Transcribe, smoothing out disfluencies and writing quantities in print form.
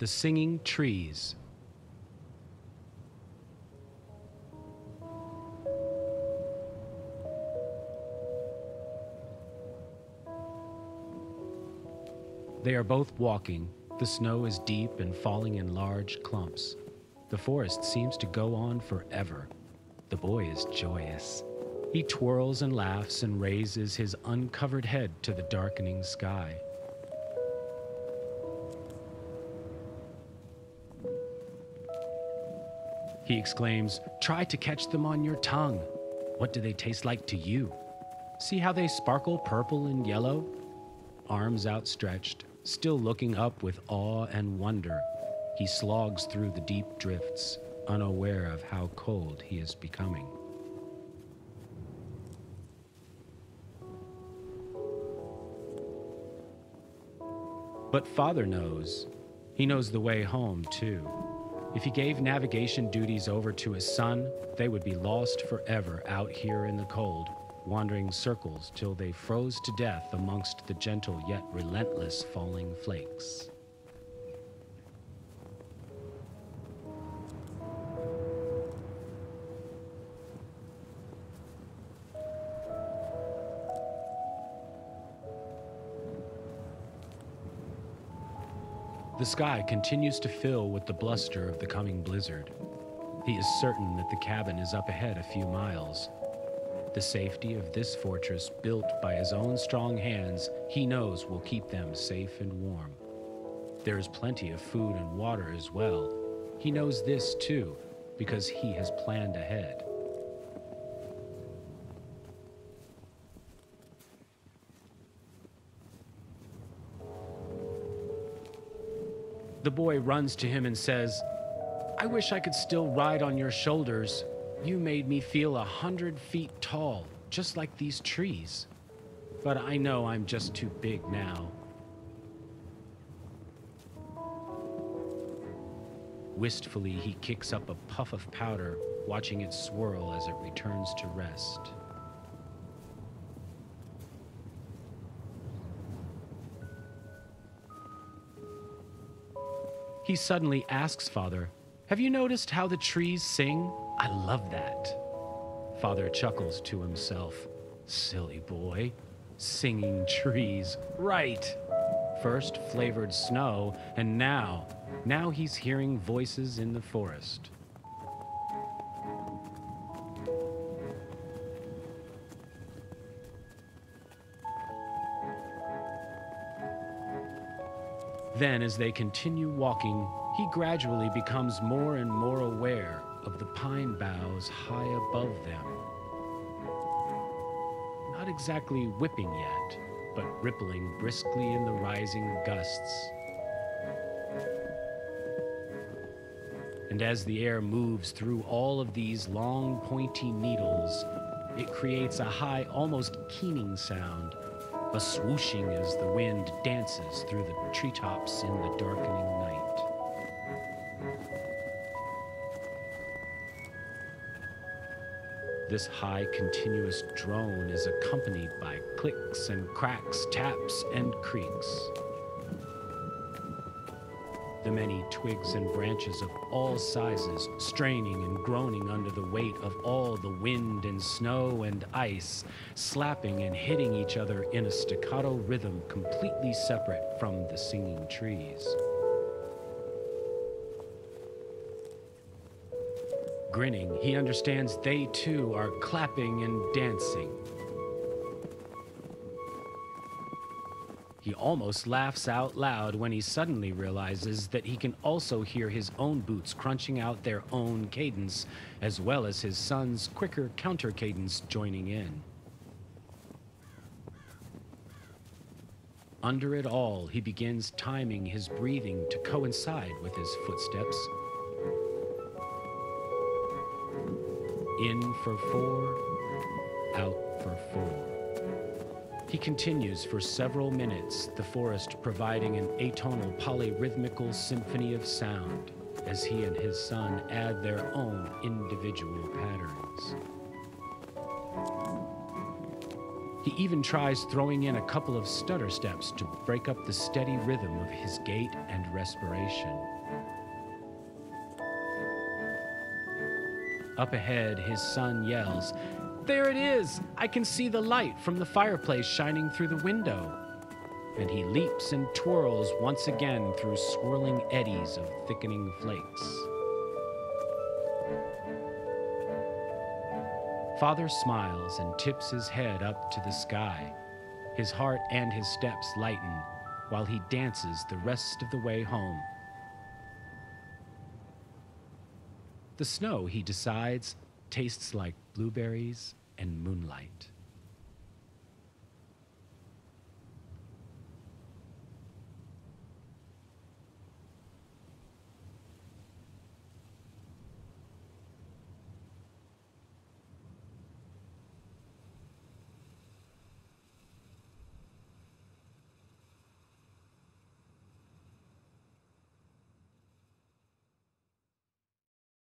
The Singing Trees. They are both walking. The snow is deep and falling in large clumps. The forest seems to go on forever. The boy is joyous. He twirls and laughs and raises his uncovered head to the darkening sky. He exclaims, "Try to catch them on your tongue. What do they taste like to you? See how they sparkle purple and yellow?" Arms outstretched, still looking up with awe and wonder, he slogs through the deep drifts, unaware of how cold he is becoming. But Father knows. He knows the way home, too. If he gave navigation duties over to his son, they would be lost forever out here in the cold, wandering circles till they froze to death amongst the gentle yet relentless falling flakes. The sky continues to fill with the bluster of the coming blizzard. He is certain that the cabin is up ahead a few miles. The safety of this fortress, built by his own strong hands, he knows will keep them safe and warm. There is plenty of food and water as well. He knows this too, because he has planned ahead. The boy runs to him and says, "I wish I could still ride on your shoulders. You made me feel 100 feet tall, just like these trees. But I know I'm just too big now." Wistfully, he kicks up a puff of powder, watching it swirl as it returns to rest. He suddenly asks Father, "Have you noticed how the trees sing? I love that." Father chuckles to himself. Silly boy. Singing trees. Right. First flavored snow, and now he's hearing voices in the forest. Then, as they continue walking, he gradually becomes more and more aware of the pine boughs high above them. Not exactly whipping yet, but rippling briskly in the rising gusts. And as the air moves through all of these long, pointy needles, it creates a high, almost keening sound, a swooshing as the wind dances through the treetops in the darkening night. This high, continuous drone is accompanied by clicks and cracks, taps and creaks. The many twigs and branches of all sizes, straining and groaning under the weight of all the wind and snow and ice, slapping and hitting each other in a staccato rhythm completely separate from the singing trees. Grinning, he understands they too are clapping and dancing. He almost laughs out loud when he suddenly realizes that he can also hear his own boots crunching out their own cadence, as well as his son's quicker counter cadence joining in. Under it all, he begins timing his breathing to coincide with his footsteps. In for 4, out for 4. He continues for several minutes, the forest providing an atonal polyrhythmical symphony of sound, as he and his son add their own individual patterns. He even tries throwing in a couple of stutter steps to break up the steady rhythm of his gait and respiration. Up ahead, his son yells, "There it is! I can see the light from the fireplace shining through the window." And he leaps and twirls once again through swirling eddies of thickening flakes. Father smiles and tips his head up to the sky. His heart and his steps lighten while he dances the rest of the way home. The snow, he decides, tastes like blueberries and moonlight.